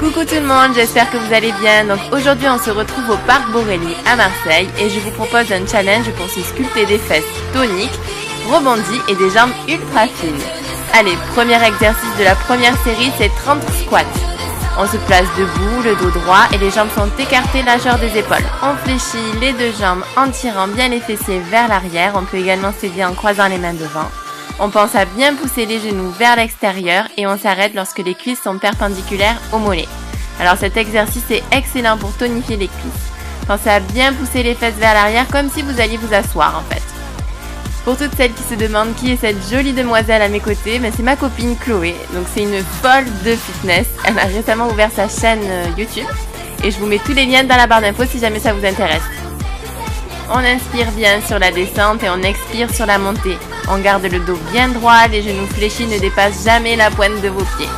Coucou tout le monde, j'espère que vous allez bien. Donc aujourd'hui on se retrouve au Parc Borelli à Marseille et je vous propose un challenge pour se sculpter des fesses toniques, rebondies et des jambes ultra fines. Allez, premier exercice de la première série, c'est 30 squats. On se place debout, le dos droit et les jambes sont écartées largeur des épaules. On fléchit les deux jambes en tirant bien les fessiers vers l'arrière. On peut également s'aider en croisant les mains devant. On pense à bien pousser les genoux vers l'extérieur et on s'arrête lorsque les cuisses sont perpendiculaires aux mollets. Alors cet exercice est excellent pour tonifier les cuisses. Pensez à bien pousser les fesses vers l'arrière comme si vous alliez vous asseoir en fait. Pour toutes celles qui se demandent qui est cette jolie demoiselle à mes côtés, c'est ma copine Chloé. Donc c'est une folle de fitness. Elle a récemment ouvert sa chaîne YouTube et je vous mets tous les liens dans la barre d'infos si jamais ça vous intéresse. On inspire bien sur la descente et on expire sur la montée. On garde le dos bien droit, les genoux fléchis ne dépassent jamais la pointe de vos pieds.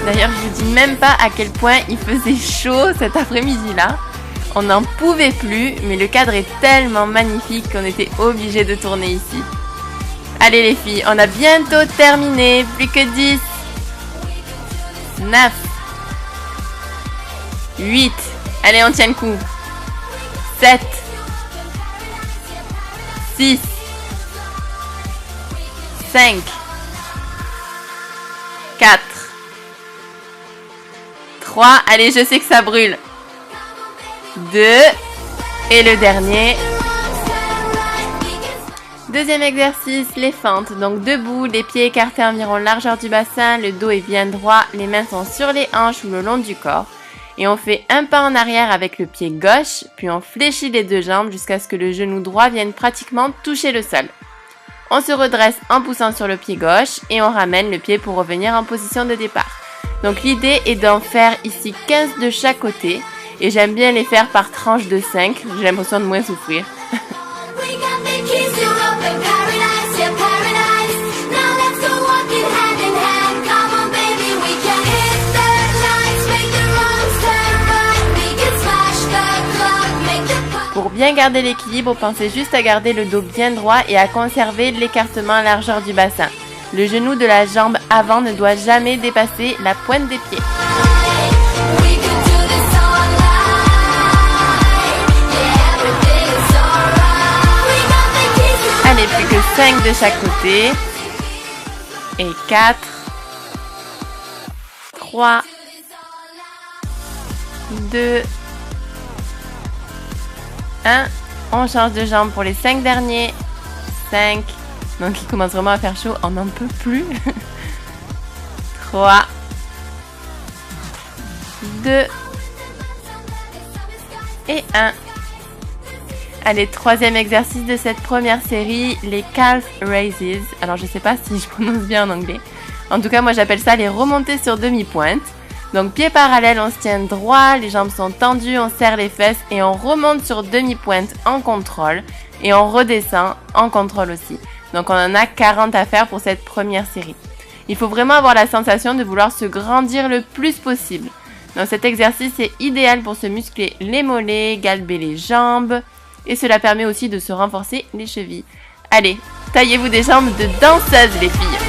D'ailleurs, je vous dis même pas à quel point il faisait chaud cet après-midi-là. On n'en pouvait plus, mais le cadre est tellement magnifique qu'on était obligé de tourner ici. Allez les filles, on a bientôt terminé, plus que 10, 9, 8, allez on tient le coup, 7, 6, 5, 4, 3, allez je sais que ça brûle, 2, et le dernier. Deuxième exercice, les fentes. Donc debout, les pieds écartés environ largeur du bassin, le dos est bien droit, les mains sont sur les hanches ou le long du corps. Et on fait un pas en arrière avec le pied gauche, puis on fléchit les deux jambes jusqu'à ce que le genou droit vienne pratiquement toucher le sol. On se redresse en poussant sur le pied gauche et on ramène le pied pour revenir en position de départ. Donc l'idée est d'en faire ici 15 de chaque côté et j'aime bien les faire par tranche de 5, j'ai l'impression de moins souffrir. Pour bien garder l'équilibre, pensez juste à garder le dos bien droit et à conserver l'écartement à largeur du bassin. Le genou de la jambe avant ne doit jamais dépasser la pointe des pieds. Allez, plus que 5 de chaque côté. Et 4, 3, 2, 1, on change de jambe pour les 5 derniers. 5, donc il commence vraiment à faire chaud, on n'en peut plus. 3, 2 et 1. Allez, troisième exercice de cette première série, les calf raises. Alors je sais pas si je prononce bien en anglais. En tout cas, moi j'appelle ça les remontées sur demi-pointe. Donc pieds parallèles, on se tient droit, les jambes sont tendues, on serre les fesses et on remonte sur demi-pointe en contrôle et on redescend en contrôle aussi. Donc on en a 40 à faire pour cette première série. Il faut vraiment avoir la sensation de vouloir se grandir le plus possible. Donc cet exercice est idéal pour se muscler les mollets, galber les jambes et cela permet aussi de se renforcer les chevilles. Allez, taillez-vous des jambes de danseuse les filles.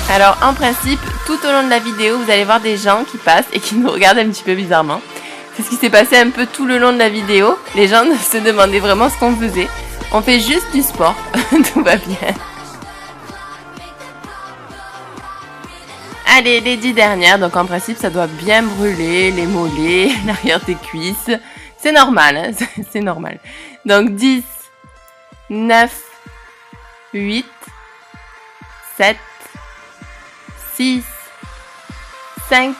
Alors en principe, tout au long de la vidéo, vous allez voir des gens qui passent et qui nous regardent un petit peu bizarrement. C'est ce qui s'est passé un peu tout le long de la vidéo. Les gens se demandaient vraiment ce qu'on faisait. On fait juste du sport, tout va bien. Allez, les 10 dernières, donc en principe ça doit bien brûler, les mollets, l'arrière des cuisses. C'est normal, hein, c'est normal. Donc 10, 9, 8, 7, 6, 5,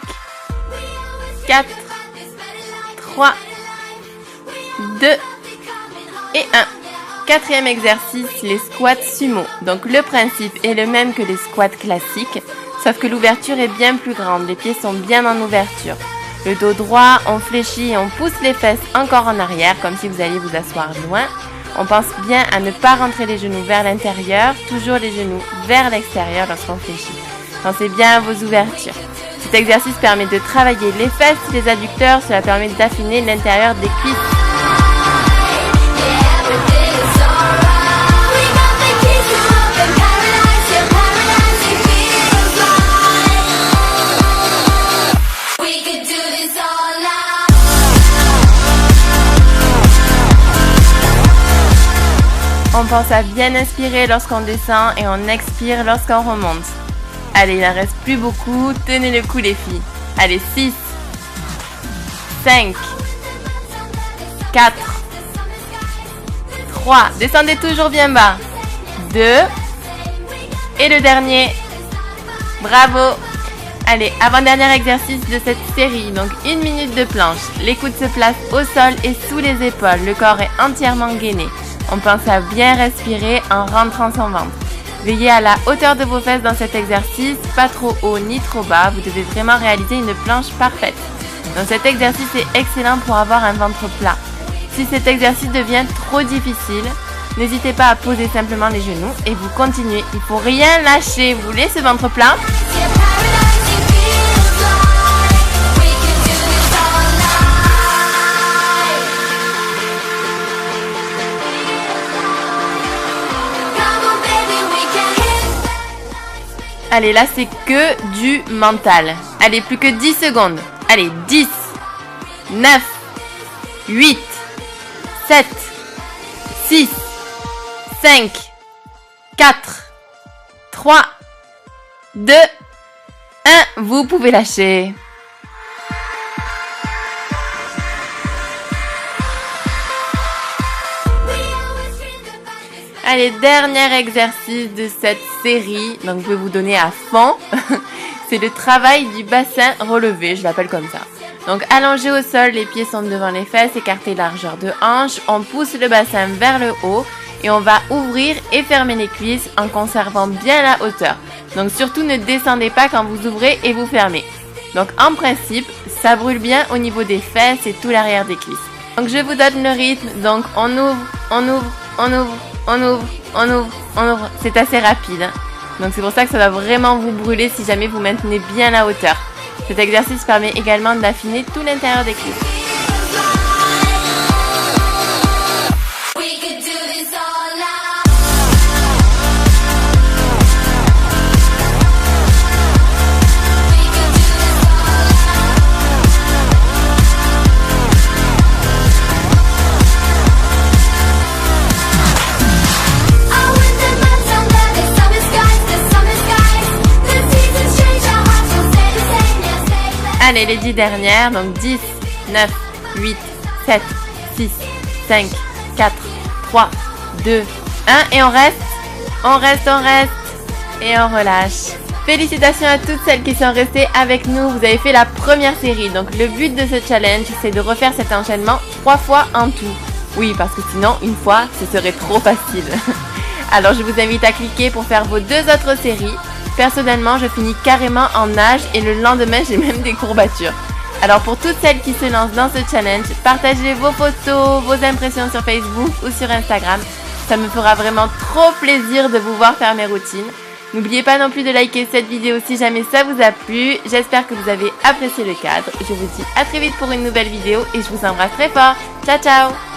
4, 3, 2 et 1. Quatrième exercice, les squats sumo. Donc le principe est le même que les squats classiques, sauf que l'ouverture est bien plus grande, les pieds sont bien en ouverture. Le dos droit, on fléchit et on pousse les fesses encore en arrière, comme si vous alliez vous asseoir loin. On pense bien à ne pas rentrer les genoux vers l'intérieur, toujours les genoux vers l'extérieur lorsqu'on fléchit. Pensez bien à vos ouvertures. Cet exercice permet de travailler les fesses, les adducteurs, cela permet d'affiner l'intérieur des cuisses. On pense à bien inspirer lorsqu'on descend et on expire lorsqu'on remonte. Allez, il en reste plus beaucoup. Tenez le coup les filles. Allez, 6, 5, 4, 3. Descendez toujours bien bas. 2. Et le dernier. Bravo. Allez, avant-dernier exercice de cette série, donc 1 minute de planche. Les coudes se placent au sol et sous les épaules. Le corps est entièrement gainé. On pense à bien respirer en rentrant son ventre. Veillez à la hauteur de vos fesses dans cet exercice, pas trop haut ni trop bas. Vous devez vraiment réaliser une planche parfaite. Donc cet exercice est excellent pour avoir un ventre plat. Si cet exercice devient trop difficile, n'hésitez pas à poser simplement les genoux et vous continuez. Il ne faut rien lâcher. Vous voulez ce ventre plat ? Allez, là, c'est que du mental. Allez, plus que 10 secondes. Allez, 10, 9, 8, 7, 6, 5, 4, 3, 2, 1. Vous pouvez lâcher. Allez, dernier exercice de cette série, donc vous pouvez vous donner à fond, c'est le travail du bassin relevé, je l'appelle comme ça. Donc allongé au sol, les pieds sont devant les fesses, écartés largeur de hanche, on pousse le bassin vers le haut et on va ouvrir et fermer les cuisses en conservant bien la hauteur. Donc surtout ne descendez pas quand vous ouvrez et vous fermez. Donc en principe, ça brûle bien au niveau des fesses et tout l'arrière des cuisses. Donc je vous donne le rythme, donc on ouvre, on ouvre, on ouvre. On ouvre, on ouvre, on ouvre. C'est assez rapide. Hein. Donc c'est pour ça que ça va vraiment vous brûler si jamais vous maintenez bien la hauteur. Cet exercice permet également d'affiner tout l'intérieur des cuisses. Allez, les 10 dernières, donc 10, 9, 8, 7, 6, 5, 4, 3, 2, 1 et on reste, et on relâche. Félicitations à toutes celles qui sont restées avec nous, vous avez fait la première série, donc le but de ce challenge c'est de refaire cet enchaînement 3 fois en tout. Oui, parce que sinon, une fois, ce serait trop facile. Alors je vous invite à cliquer pour faire vos 2 autres séries. Personnellement, je finis carrément en nage et le lendemain, j'ai même des courbatures. Alors pour toutes celles qui se lancent dans ce challenge, partagez vos photos, vos impressions sur Facebook ou sur Instagram. Ça me fera vraiment trop plaisir de vous voir faire mes routines. N'oubliez pas non plus de liker cette vidéo si jamais ça vous a plu. J'espère que vous avez apprécié le cadre. Je vous dis à très vite pour une nouvelle vidéo et je vous embrasse très fort. Ciao ciao!